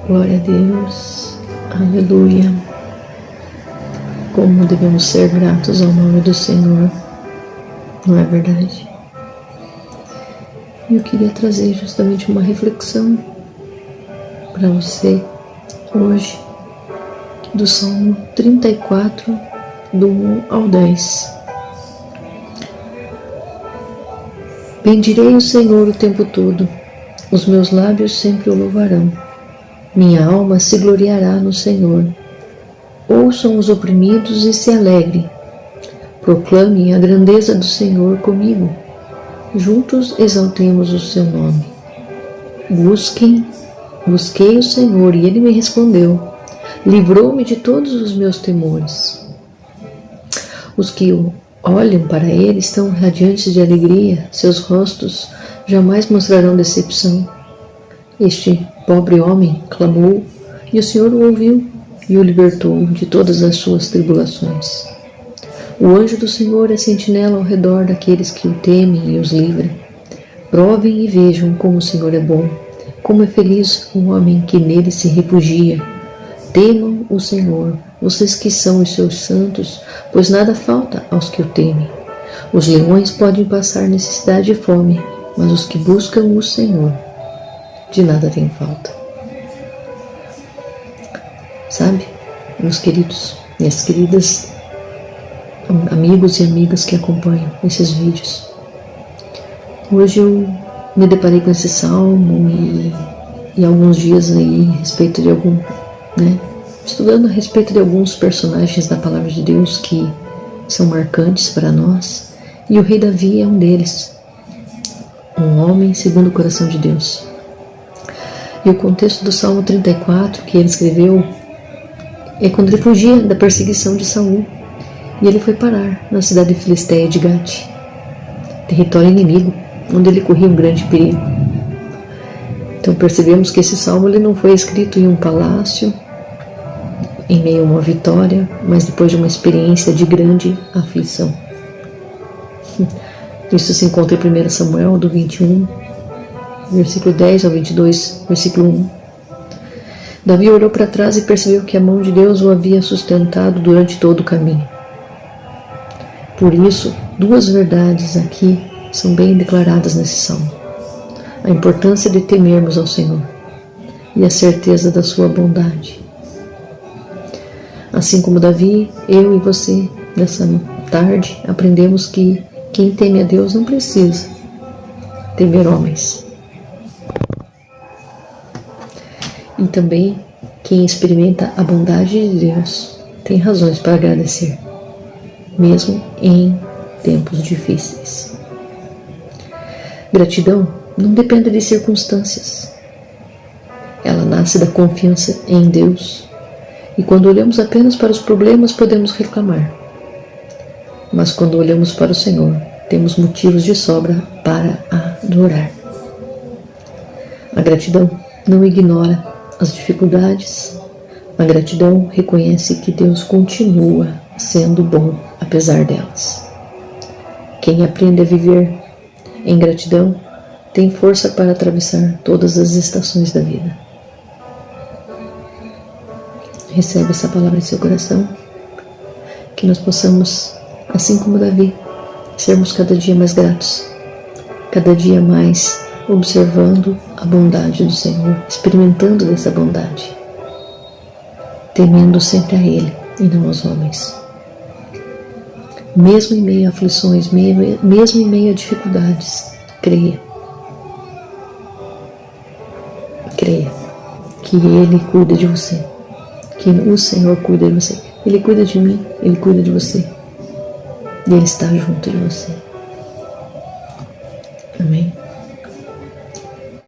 Glória a Deus. Aleluia. Como devemos ser gratos ao nome do Senhor, não é verdade? Eu queria trazer justamente uma reflexão para você hoje do Salmo 34, do 1 ao 10. Bendirei o Senhor o tempo todo, os meus lábios sempre o louvarão. Minha alma se gloriará no Senhor. Ouçam os oprimidos e se alegrem. Proclamem a grandeza do Senhor comigo. Juntos exaltemos o seu nome. Busquei o Senhor e ele me respondeu. Livrou-me de todos os meus temores. Os que olham para ele estão radiantes de alegria, seus rostos jamais mostrarão decepção. Este pobre homem clamou e o Senhor o ouviu e o libertou de todas as suas tribulações. O anjo do Senhor é sentinela ao redor daqueles que o temem e os livra. Provem e vejam como o Senhor é bom, como é feliz o homem que nele se refugia. Temam o Senhor, vocês que são os seus santos, pois nada falta aos que o temem. Os leões podem passar necessidade e fome, mas os que buscam o Senhor, de nada tem falta. Sabe, meus queridos, minhas queridas, amigos e amigas que acompanham esses vídeos, hoje eu me deparei com esse salmo e alguns dias aí a respeito de estudando a respeito de alguns personagens da palavra de Deus que são marcantes para nós, e o rei Davi é um deles, um homem segundo o coração de Deus. E o contexto do Salmo 34 que ele escreveu é quando ele fugia da perseguição de Saul e ele foi parar na cidade filisteia de Gate, território inimigo, onde ele corria um grande perigo. Então percebemos que esse salmo ele não foi escrito em um palácio, em meio a uma vitória, mas depois de uma experiência de grande aflição. Isso se encontra em 1 Samuel, do 21, versículo 10 ao 22, versículo 1. Davi olhou para trás e percebeu que a mão de Deus o havia sustentado durante todo o caminho. Por isso, duas verdades aqui são bem declaradas nesse salmo. A importância de temermos ao Senhor e a certeza da sua bondade. Assim como Davi, eu e você, nessa tarde, aprendemos que quem teme a Deus não precisa temer homens. E também quem experimenta a bondade de Deus tem razões para agradecer, mesmo em tempos difíceis. Gratidão não depende de circunstâncias. Ela nasce da confiança em Deus. E quando olhamos apenas para os problemas, podemos reclamar. Mas quando olhamos para o Senhor, temos motivos de sobra para adorar. A gratidão não ignora as dificuldades. A gratidão reconhece que Deus continua sendo bom apesar delas. Quem aprende a viver em gratidão tem força para atravessar todas as estações da vida. Recebe essa palavra em seu coração, que nós possamos, assim como Davi, sermos cada dia mais gratos, cada dia mais observando a bondade do Senhor, experimentando dessa bondade, temendo sempre a Ele e não aos homens. Mesmo em meio a aflições, mesmo em meio a dificuldades, creia que Ele cuida de você, que o Senhor cuida de você. Ele cuida de mim, Ele cuida de você, e Ele está junto de você. Amém?